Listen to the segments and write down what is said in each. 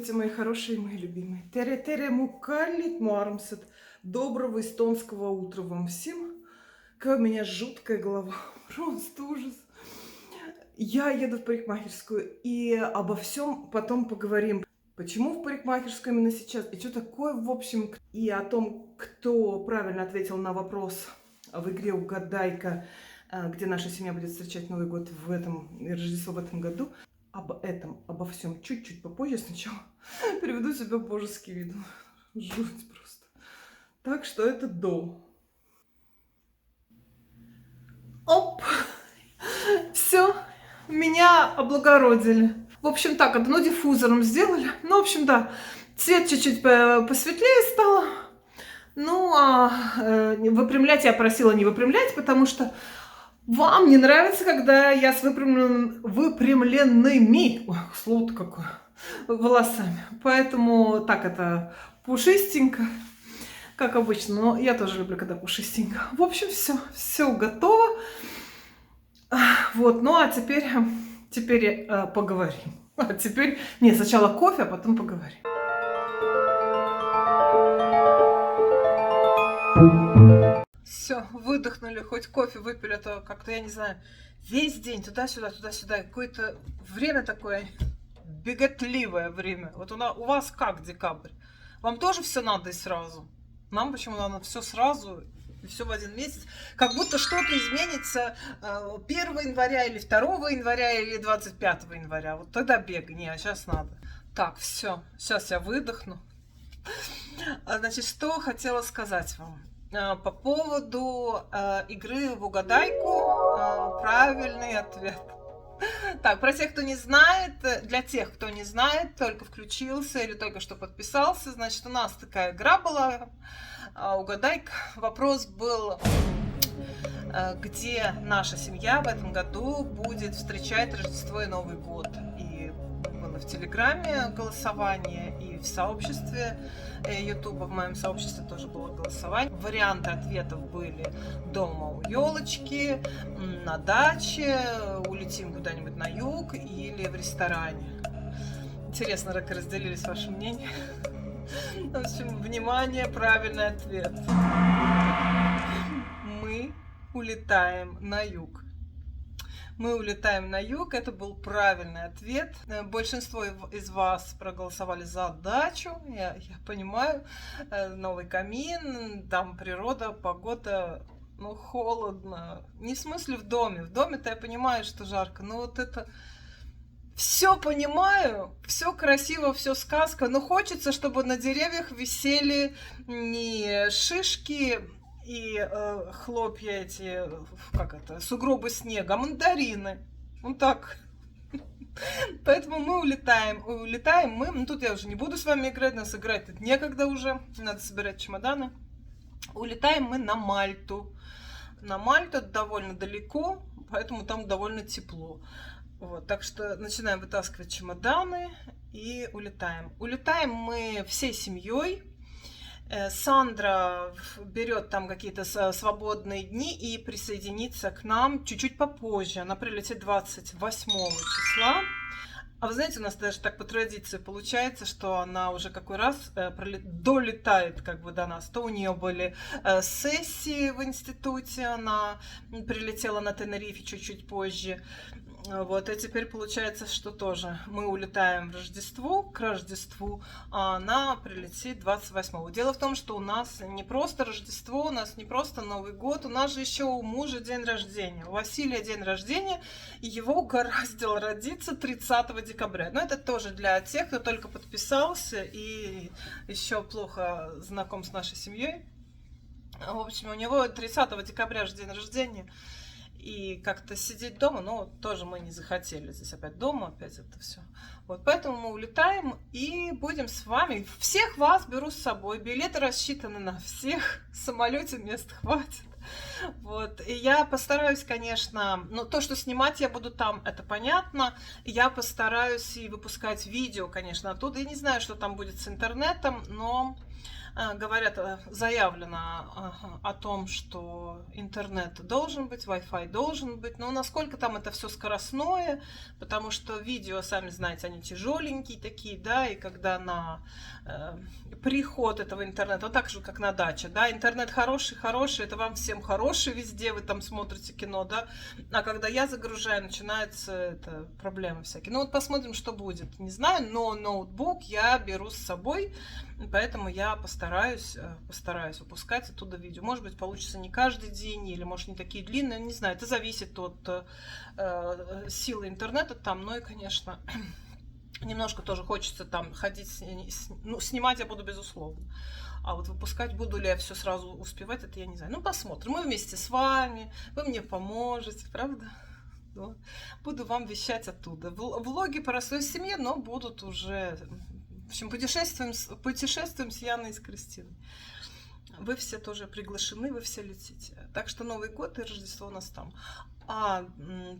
Здравствуйте, мои хорошие и мои любимые. Тере-тере мукалит муармсет. Доброго эстонского утра вам всем. Какая у меня жуткая голова. Просто ужас. Я еду в парикмахерскую и обо всем потом поговорим. Почему в парикмахерскую именно сейчас? И что такое, в общем, и о том, кто правильно ответил на вопрос в игре «Угадайка», где наша семья будет встречать Новый год в этом, Рождество в этом году. Об этом, обо всем чуть-чуть попозже. Сначала приведу себя в божеский вид. Жуть просто. Так что это до. Оп! Все, меня облагородили. В общем, так, одно диффузором сделали. Ну, в общем, да, цвет чуть-чуть посветлее стало. Ну, а выпрямлять я просила не выпрямлять, потому что вам не нравится, когда я с выпрямленными, ой, слово-то какое, волосами. Поэтому так это пушистенько, как обычно. Но я тоже люблю, когда пушистенько. В общем, все готово. Вот, ну а теперь поговорим. А теперь, не, сначала кофе, а потом поговорим. Все, выдохнули, хоть кофе выпили, а то как-то, я не знаю, весь день туда-сюда, туда-сюда. Какое-то время такое беготливое время. Вот у вас как декабрь? Вам тоже все надо и сразу? Нам почему надо все сразу и все в один месяц? Как будто что-то изменится 1 января или 2 января или 25 января. Вот тогда бег. Не, а сейчас надо. Так, все, сейчас я выдохну. Значит, что хотела сказать вам. По поводу игры в угадайку, правильный ответ. Так, про тех, кто не знает, для тех, кто не знает, только включился или только что подписался, значит, у нас такая игра была, угадайка. Вопрос был, где наша семья в этом году будет встречать Рождество и Новый год. И было в Телеграме голосование, и в сообществе Ютуба, в моем сообществе тоже было голосование. Варианты ответов были: дома у елочки, на даче, улетим куда-нибудь на юг или в ресторане. Интересно, как разделились ваши мнения. В общем, внимание, правильный ответ. Мы улетаем на юг. Мы улетаем на юг, это был правильный ответ. Большинство из вас проголосовали за дачу, я понимаю. Новый камин, там природа, погода, ну холодно. Не в смысле в доме. В доме-то я понимаю, что жарко, но вот это... Все понимаю, все красиво, все сказка, но хочется, чтобы на деревьях висели не шишки и хлопья эти, как это, сугробы снега, а мандарины. Вот так. Поэтому мы улетаем мы. Ну, тут я уже не буду с вами играть, нас играть тут некогда уже, надо собирать чемоданы. Улетаем мы на Мальту. На Мальту довольно далеко, поэтому там довольно тепло. Вот, так что начинаем вытаскивать чемоданы и улетаем. Улетаем мы всей семьей. Сандра берет там какие-то свободные дни и присоединится к нам чуть-чуть попозже. Она прилетит 28 числа. А вы знаете, у нас даже так по традиции получается, что она уже какой раз долетает как бы до нас. То у нее были сессии в институте, она прилетела на Тенерифе чуть-чуть позже. Вот, и теперь получается, что тоже мы улетаем в Рождество, к Рождеству, а она прилетит 28-го. Дело в том, что у нас не просто Рождество, у нас не просто Новый год, у нас же еще у мужа день рождения. У Василия день рождения, и его угораздило родиться 30 декабря. Но это тоже для тех, кто только подписался и еще плохо знаком с нашей семьей. В общем, у него 30 декабря же день рождения. И как-то сидеть дома, но тоже мы не захотели. Здесь опять дома, опять это все. Вот, поэтому мы улетаем и будем с вами. Всех вас беру с собой. Билеты рассчитаны на всех. В самолете мест хватит. Вот. И я постараюсь, конечно, ну, то, что снимать я буду там, это понятно. Я постараюсь и выпускать видео, конечно, оттуда. Я не знаю, что там будет с интернетом, но Говорят, заявлено о том, что интернет должен быть, Wi-Fi должен быть, но насколько там это все скоростное, потому что видео, сами знаете, они тяжеленькие такие, да, и когда на приход этого интернета, вот так же, как на даче, да, интернет хороший, это вам всем хороший везде, вы там смотрите кино, да, а когда я загружаю, начинаются проблемы всякие. Ну вот посмотрим, что будет, не знаю, но ноутбук я беру с собой, поэтому я постараюсь выпускать оттуда видео. Может быть, получится не каждый день, или может не такие длинные, не знаю, это зависит от силы интернета там, ну и, конечно, немножко тоже хочется там ходить, ну, снимать я буду безусловно. А вот выпускать буду ли я все сразу успевать, это я не знаю. Ну, посмотрим. Мы вместе с вами, вы мне поможете, правда? Вот. Буду вам вещать оттуда. Влоги по простой семье, но будут уже... В общем, путешествуем с Яной и с Кристиной. Вы все тоже приглашены, вы все летите. Так что Новый год и Рождество у нас там. А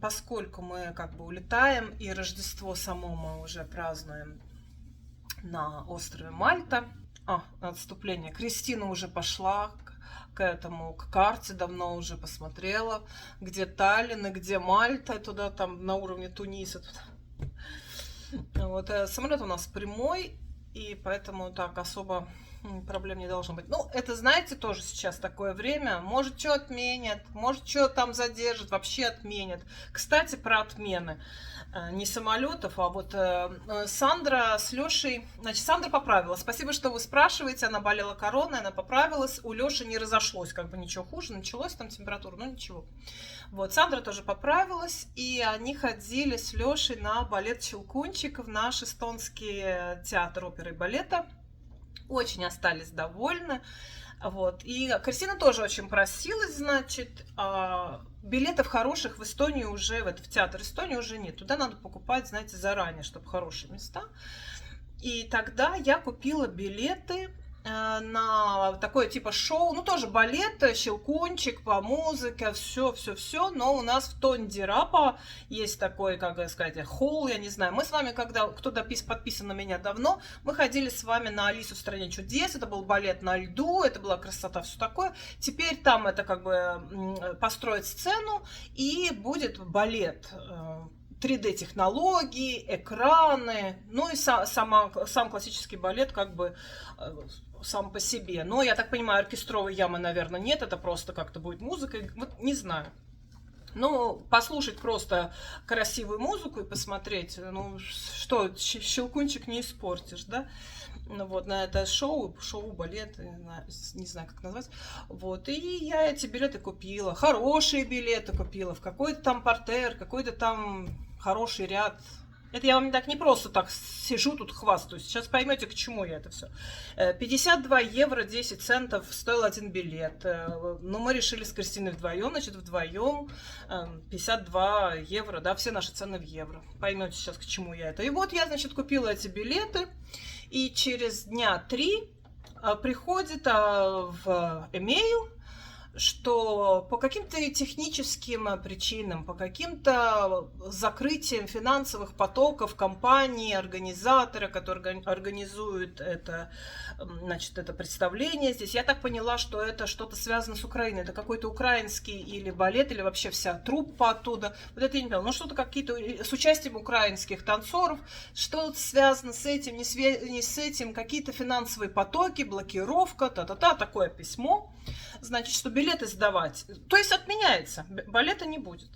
поскольку мы как бы улетаем, и Рождество само мы уже празднуем на острове Мальта, отступление. Кристина уже пошла к карте, давно уже посмотрела, где Таллин и где Мальта, туда там на уровне Туниса. Вот, самолет у нас прямой, и поэтому так особо проблем не должно быть. Ну, это, знаете, тоже сейчас такое время. Может, что отменят, может, что там задержат, вообще отменят. Кстати, про отмены. Не самолетов, а вот Сандра с Лешей... Значит, Сандра поправилась. Спасибо, что вы спрашиваете. Она болела короной, она поправилась. У Леши не разошлось, как бы ничего хуже. Началось там температура, но ничего. Вот, Сандра тоже поправилась. И они ходили с Лешей на балет «Щелкунчик» в наш эстонский театр оперы и балета. Очень остались довольны. Вот. И Кристина тоже очень просилась, значит, билетов хороших в Эстонию уже, в театр Эстонии уже нет. Туда надо покупать, знаете, заранее, чтобы хорошие места. И тогда я купила билеты на такое типа шоу, ну тоже балет, щелкунчик по музыке, все, но у нас в Тондирапа есть такой, как сказать, холл, я не знаю. Мы с вами, когда кто подписан на меня давно, мы ходили с вами на Алису в стране чудес, это был балет на льду, это была красота, все такое. Теперь там это как бы построить сцену, и будет балет. 3D-технологии, экраны, ну и сам классический балет как бы сам по себе. Но, я так понимаю, оркестровой ямы, наверное, нет, это просто как-то будет музыка, вот не знаю. Ну, послушать просто красивую музыку и посмотреть, ну, что, щелкунчик не испортишь, да? Ну, вот, на это шоу, балет, не знаю, как назвать. Вот, и я эти билеты купила, хорошие билеты купила, в какой-то там партер, какой-то там хороший ряд. Это я вам так не просто так сижу тут хвастаюсь. Сейчас поймете, к чему я это все. 52 евро 10 центов стоил один билет. Но мы решили с Кристиной вдвоем, значит, вдвоем 52 евро, да, все наши цены в евро. Поймете сейчас, к чему я это. И вот я, значит, купила эти билеты, и через дня 3 приходит в имейл, что по каким-то техническим причинам, по каким-то закрытиям финансовых потоков компании, организатора, который организует это, значит, это представление здесь, я так поняла, что это что-то связано с Украиной, это какой-то украинский или балет, или вообще вся труппа оттуда, вот это я не поняла, но что-то какие-то с участием украинских танцоров, что-то связано с этим, не с этим, какие-то финансовые потоки, блокировка, такое письмо. Значит, что билеты сдавать, то есть отменяется, балета не будет.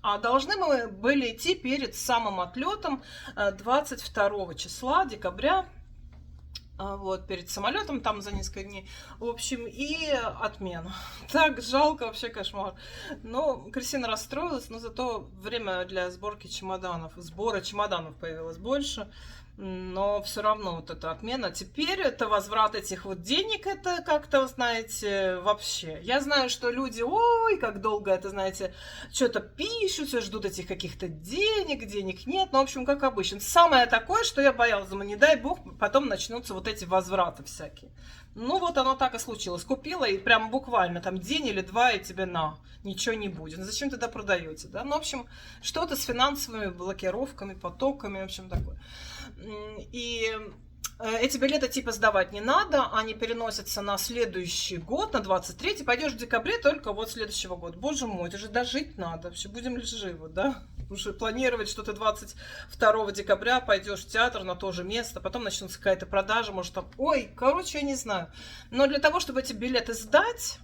А должны мы были идти перед самым отлетом 22 числа декабря, вот, перед самолетом, там за несколько дней, в общем, и отмена. Так жалко, вообще кошмар. Но Кристина расстроилась, но зато время для сбора чемоданов появилось больше. Но все равно вот эта отмена. Теперь это возврат этих вот денег, это как-то, знаете, вообще. Я знаю, что люди, ой, как долго это, знаете, что-то пишут, все ждут этих каких-то денег нет. Ну, в общем, как обычно. Самое такое, что я боялась, думаю, не дай бог, потом начнутся вот эти возвраты всякие. Ну, вот оно так и случилось. Купила, и прям буквально там день или два, и тебе ничего не будет. Ну, зачем тогда продаете, да? Ну, в общем, что-то с финансовыми блокировками, потоками, в общем, такое. И Эти билеты типа сдавать не надо, они переносятся на следующий год, на 23-й. Пойдешь в декабре только вот следующего года. Боже мой, это же дожить надо. Вообще будем ли живы, да? Уже планировать, что ты 22 декабря пойдешь в театр на то же место, потом начнется какая-то продажа, может там... Ой, короче, я не знаю. Но для того, чтобы эти билеты сдать...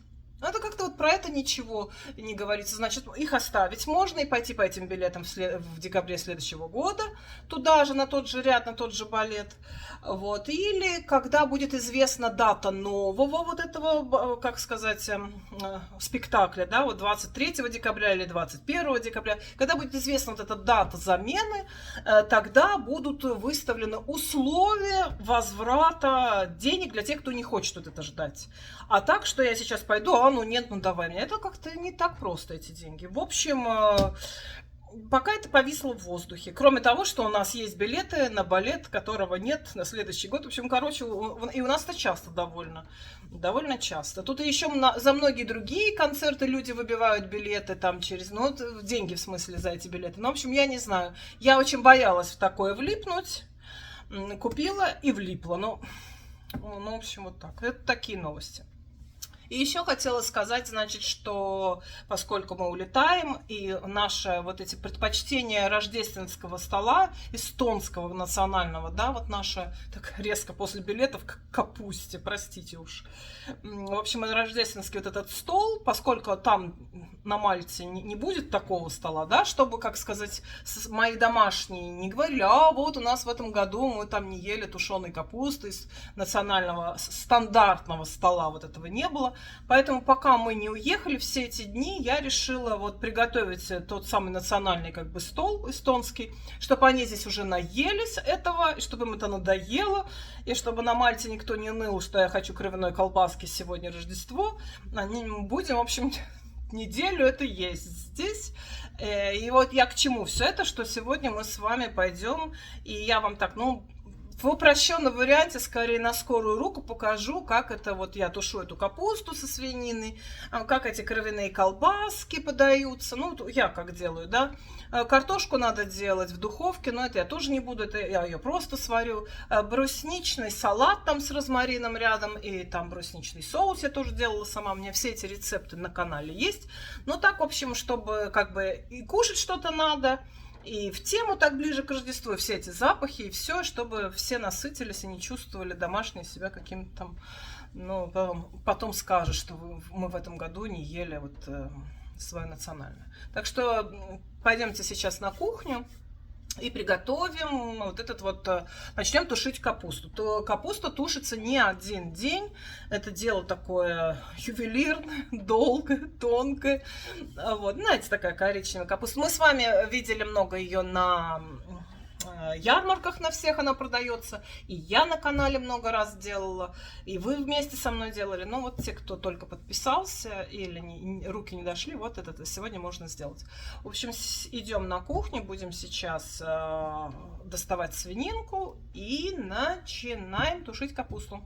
Это как-то вот про это ничего не говорится. Значит, их оставить можно и пойти по этим билетам в декабре следующего года, туда же, на тот же ряд, на тот же балет. Вот. Или когда будет известна дата нового вот этого, как сказать, спектакля, да, вот 23 декабря или 21 декабря, когда будет известна вот эта дата замены, тогда будут выставлены условия возврата денег для тех, кто не хочет вот это ждать. А так, что я сейчас пойду, а ну нет, ну давай мне. Это как-то не так просто, эти деньги. В общем, пока это повисло в воздухе. Кроме того, что у нас есть билеты на балет, которого нет на следующий год. В общем, короче, и у нас это часто довольно часто. Тут еще за многие другие концерты люди выбивают билеты там через, ну, деньги в смысле за эти билеты. Ну, в общем, я не знаю. Я очень боялась в такое влипнуть. Купила и влипла. Ну, в общем, вот так. Это такие новости. И еще хотела сказать, значит, что поскольку мы улетаем, и наши вот эти предпочтения рождественского стола, эстонского национального, да, вот наше, так резко после билетов, к капусте, простите уж. В общем, рождественский вот этот стол, поскольку там на Мальте не будет такого стола, да, чтобы, как сказать, мои домашние не говорили, а вот у нас в этом году мы там не ели тушеной капусты, из национального стандартного стола вот этого не было. Поэтому пока мы не уехали все эти дни, я решила вот приготовить тот самый национальный как бы стол эстонский, чтобы они здесь уже наелись этого, и чтобы им это надоело, и чтобы на Мальте никто не ныл, что я хочу кровяной колбаски, сегодня Рождество. Будем, в общем, неделю это есть здесь. И вот я к чему все это, что сегодня мы с вами пойдем, и я вам так, ну, в упрощенном варианте, скорее на скорую руку покажу, как это вот я тушу эту капусту со свининой, как эти кровяные колбаски подаются. Ну, я как делаю, да. Картошку надо делать в духовке, но это я тоже не буду, это я ее просто сварю. Брусничный салат там с розмарином рядом, и там брусничный соус я тоже делала сама. У меня все эти рецепты на канале есть. Но так, в общем, чтобы как бы и кушать что-то надо, и в тему так ближе к Рождеству, все эти запахи и все, чтобы все насытились и не чувствовали домашние себя каким-то там, ну, потом скажешь, что мы в этом году не ели вот свое национальное. Так что пойдемте сейчас на кухню и приготовим вот этот вот, начнем тушить капусту. Капуста тушится не один день, это дело такое ювелирное, долгое, тонкое. Вот, знаете, такая коричневая капуста. Мы с вами видели много ее на ярмарках, на всех она продается, и я на канале много раз делала, и вы вместе со мной делали. Но вот те, кто только подписался или руки не дошли, вот это сегодня можно сделать. В общем, идем на кухню, будем сейчас доставать свининку и начинаем тушить капусту.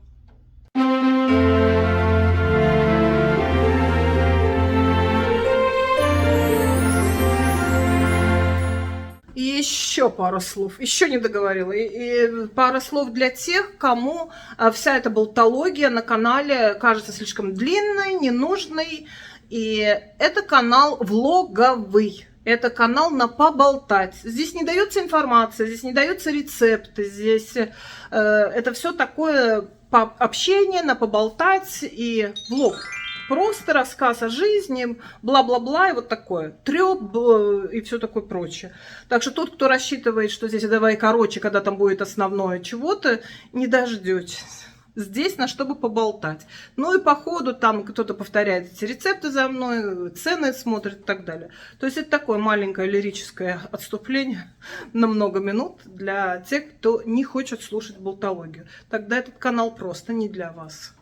И еще пару слов, еще не договорила, и пара слов для тех, кому вся эта болтология на канале кажется слишком длинной, ненужной. И это канал влоговый, это канал на поболтать. Здесь не дается информация, здесь не даются рецепты, здесь это все такое общение на поболтать и влог. Просто рассказ о жизни, бла-бла-бла, и вот такое. Трёп и все такое прочее. Так что тот, кто рассчитывает, что здесь давай короче, когда там будет основное чего-то, не дождетесь. Здесь на чтобы поболтать. Ну и по ходу там кто-то повторяет эти рецепты за мной, цены смотрит и так далее. То есть это такое маленькое лирическое отступление на много минут для тех, кто не хочет слушать болтологию. Тогда этот канал просто не для вас.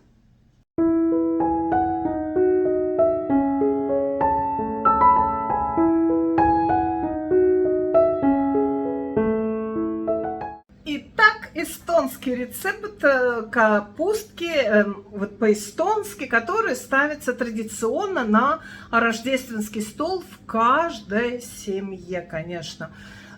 Эстонский рецепт капустки, вот по-эстонски, который ставится традиционно на рождественский стол в каждой семье, конечно.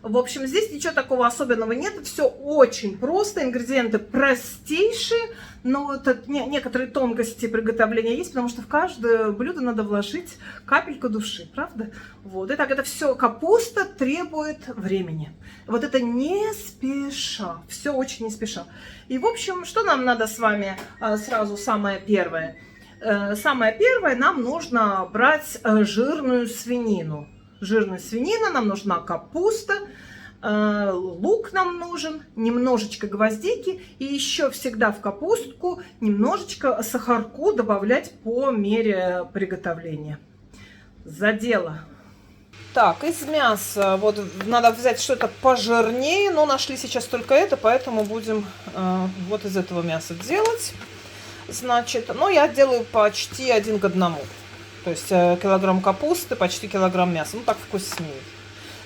В общем, здесь ничего такого особенного нет. Все очень просто. Ингредиенты простейшие. Но вот некоторые тонкости приготовления есть, потому что в каждое блюдо надо вложить капельку души, правда? Вот. Итак, это все капуста требует времени. Вот это не спеша. Все очень не спеша. И, в общем, что нам надо с вами сразу самое первое? Самое первое, нам нужно брать жирную свинину. Жирная свинина, нам нужна капуста, лук нам нужен, немножечко гвоздики и еще всегда в капустку немножечко сахарку добавлять по мере приготовления. За дело. Так, из мяса вот надо взять что-то пожирнее, но нашли сейчас только это, поэтому будем вот из этого мяса делать. Значит, ну я делаю почти 1 к 1. То есть килограмм капусты, почти килограмм мяса. Ну так вкуснее.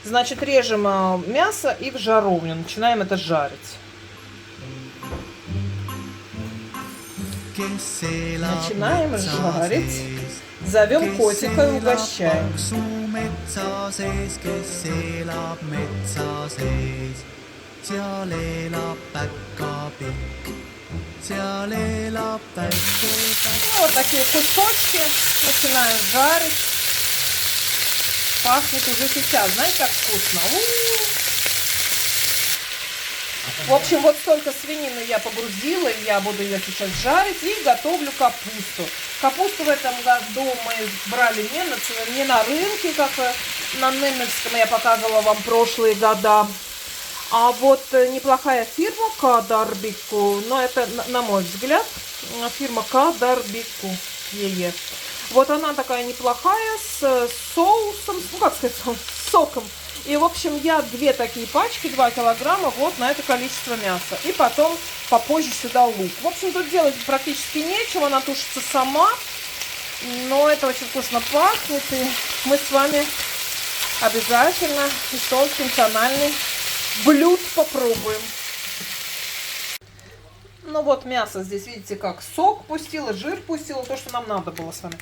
Значит, режем мясо и в жаровню. Начинаем это жарить. Начинаем жарить. Зовем котика и угощаем. Ну, вот такие кусочки начинаем жарить. Пахнет уже сейчас. Знаете, как вкусно? В общем, вот столько свинины я погрузила, и я буду ее сейчас жарить и готовлю капусту. Капусту в этом году мы брали не на рынке, как на Немельском я показывала вам прошлые года. А вот неплохая фирма Кадарбику, но это, на мой взгляд, фирма Кадарбику. Вот она такая неплохая, с соусом, ну как сказать, с соком. И, в общем, я 2 такие пачки, 2 килограмма, вот на это количество мяса. И потом попозже сюда лук. В общем, тут делать практически нечего, она тушится сама. Но это очень вкусно пахнет, и мы с вами обязательно эстонский национальный блюд попробуем. Ну вот мясо здесь, видите, как сок пустило, жир пустило, то, что нам надо было с вами.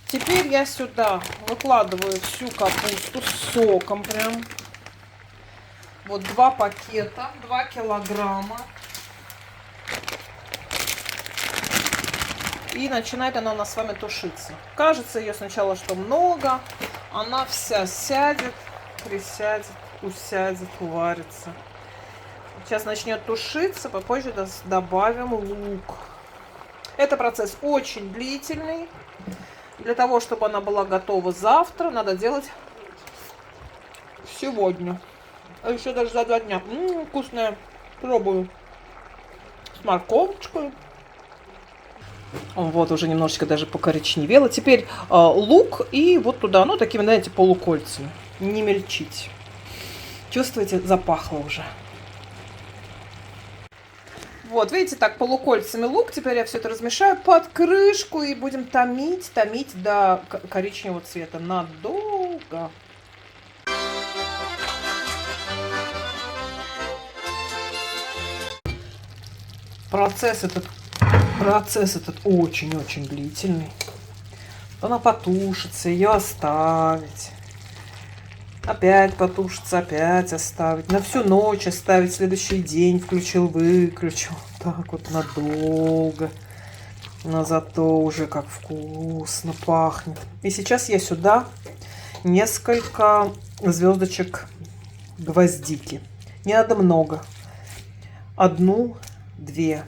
Теперь я сюда выкладываю всю капусту с соком прям. Вот 2 пакета, 2 килограмма. И начинает она у нас с вами тушиться. Кажется ее сначала, что много. Она вся сядет, присядет, усядет, уварится. Сейчас начнет тушиться, попозже добавим лук. Это процесс очень длительный. Для того, чтобы она была готова завтра, надо делать сегодня. А еще даже за 2 дня. Вкусная. Пробую. С морковочкой. Вот уже немножечко даже покоричневело. Теперь лук и вот туда, ну такими, знаете, полукольцами. Не мельчить. Чувствуете, запахло уже. Вот, видите, так полукольцами лук. Теперь я все это размешаю под крышку и будем томить до коричневого цвета. Надолго. Процесс этот очень-очень длительный. Она потушится, ее оставить. Опять потушится, опять оставить. На всю ночь оставить, следующий день включил-выключил. Так вот надолго. Но зато уже как вкусно пахнет. И сейчас я сюда несколько звездочек гвоздики. Не надо много. 1-2.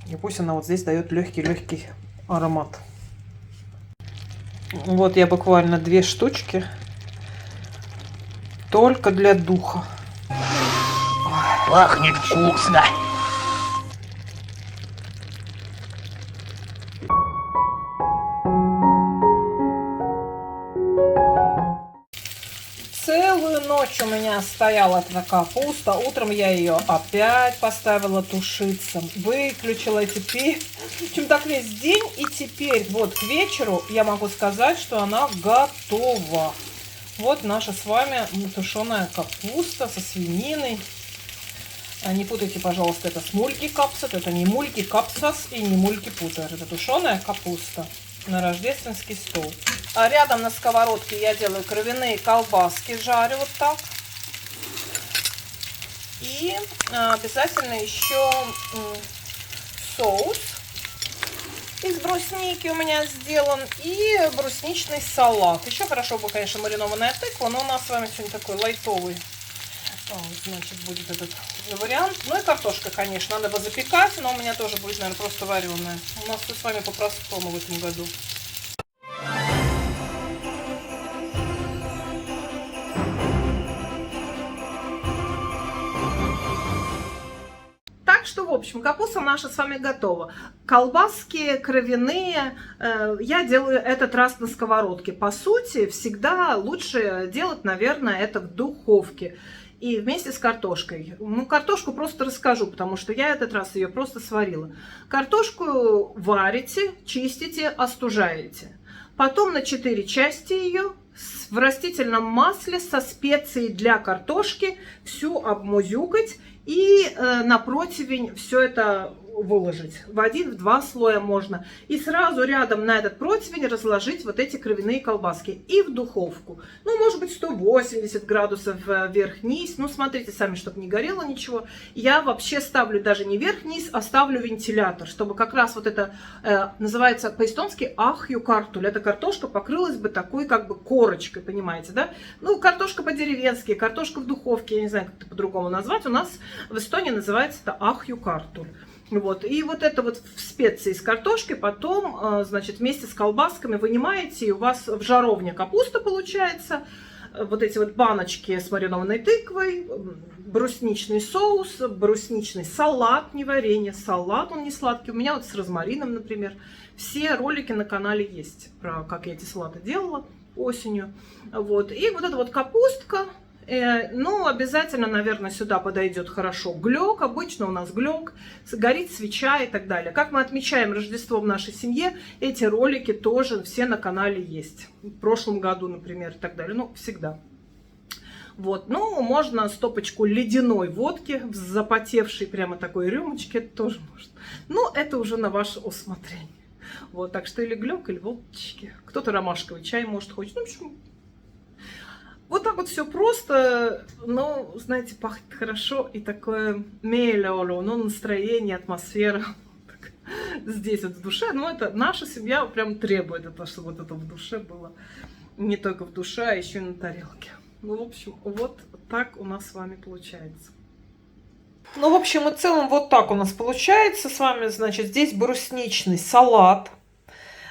И пусть она вот здесь дает легкий аромат. Вот я буквально 2 штучки. Только для духа. Пахнет вкусно. Целую ночь у меня стояла эта капуста. Утром я ее опять поставила тушиться. Выключила теперь. В общем, так весь день. И теперь вот к вечеру я могу сказать, что она готова. Вот наша с вами тушеная капуста со свининой. Не путайте, пожалуйста, это с мульки-капсат. Это не мульки-капсас и не мульки-путер. Это тушеная капуста на рождественский стол. А рядом на сковородке я делаю кровяные колбаски, жарю вот так. И обязательно еще соус из брусники у меня сделан. И брусничный салат. Еще хорошо бы, конечно, маринованная тыква, но у нас с вами сегодня такой лайтовый, значит, будет этот вариант. Ну и картошка, конечно, надо бы запекать, но у меня тоже будет, наверное, просто вареная. У нас тут с вами по-простому в этом году. Так что, в общем, капуста наша с вами готова. Колбаски кровяные я делаю этот раз на сковородке. По сути, всегда лучше делать, наверное, это в духовке. И вместе с картошкой. Ну, картошку просто расскажу, потому что я этот раз ее просто сварила. Картошку варите, чистите, остужаете. Потом на 4 части ее в растительном масле со специей для картошки всю обмузюкать и на противень все это выложить. В 1-2 слоя можно. И сразу рядом на этот противень разложить вот эти кровяные колбаски. И в духовку. Ну, может быть, 180 градусов вверх-вниз. Ну, смотрите сами, чтобы не горело ничего. Я вообще ставлю даже не вверх-вниз, а ставлю вентилятор. Чтобы как раз вот это называется по-эстонски ахью-картуль. Эта картошка покрылась бы такой как бы корочкой, понимаете, да? Ну, картошка по-деревенски, картошка в духовке. Я не знаю, как это по-другому назвать. У нас в Эстонии называется это ахью-картуль. Вот. И вот это вот в специи с картошкой потом, значит, вместе с колбасками вынимаете, и у вас в жаровне капуста получается, вот эти вот баночки с маринованной тыквой, брусничный соус, брусничный салат, не варенье, салат, он не сладкий, у меня вот с розмарином, например. Все ролики на канале есть, про как я эти салаты делала осенью. Вот. И вот эта вот капустка. Ну, обязательно, наверное, сюда подойдет хорошо глёк. Обычно у нас глёк, горит свеча и так далее. Как мы отмечаем Рождество в нашей семье, эти ролики тоже все на канале есть. В прошлом году, например, и так далее. Ну, всегда. Вот, ну, можно стопочку ледяной водки в запотевшей прямо такой рюмочке, это тоже можно. Но это уже на ваше усмотрение. Вот, так что или глёк, или водочки. Кто-то ромашковый чай, может, хочет. Ну, почему? Вот так вот все просто, но, знаете, пахнет хорошо и такое мелеоло, но настроение, атмосфера здесь вот в душе. Но это наша семья прям требует это, чтобы вот это в душе было. Не только в душе, а еще и на тарелке. Ну, в общем, вот так у нас с вами получается. Ну, в общем и целом, вот так у нас получается с вами. Значит, здесь брусничный салат.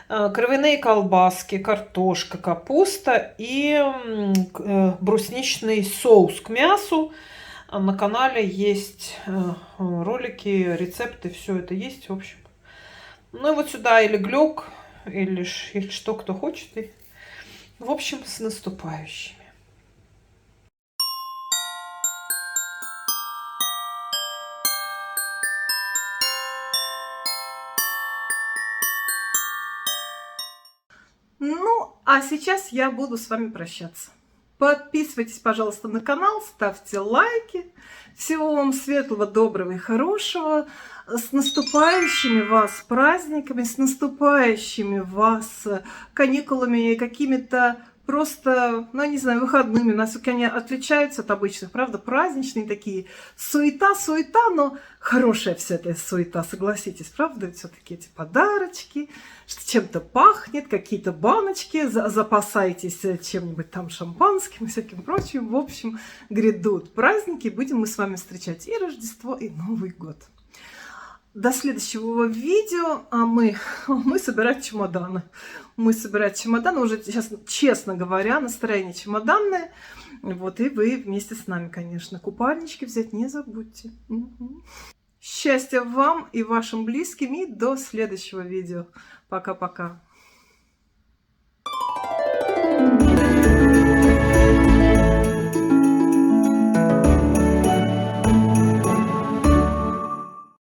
Кровяные колбаски, картошка, капуста и брусничный соус к мясу. На канале есть ролики, рецепты, все это есть, в общем. Ну и вот сюда или глёк, или что кто хочет. И, в общем, с наступающими. Ну, а сейчас я буду с вами прощаться. Подписывайтесь, пожалуйста, на канал, ставьте лайки. Всего вам светлого, доброго и хорошего. С наступающими вас праздниками, с наступающими вас каникулами, какими-то просто, ну, не знаю, выходными. Насколько они отличаются от обычных, правда, праздничные такие. Суета, но хорошая вся эта суета, согласитесь, правда? Все-таки эти подарочки, что чем-то пахнет, какие-то баночки, запасайтесь чем-нибудь там шампанским и всяким прочим. В общем, грядут праздники, будем мы с вами встречать и Рождество, и Новый год. До следующего видео, а мы собирать чемоданы. Мы собирать чемоданы, уже сейчас, честно говоря, настроение чемоданное. Вот, и вы вместе с нами, конечно. Купальнички взять не забудьте. Счастья вам и вашим близким, и до следующего видео. Пока-пока.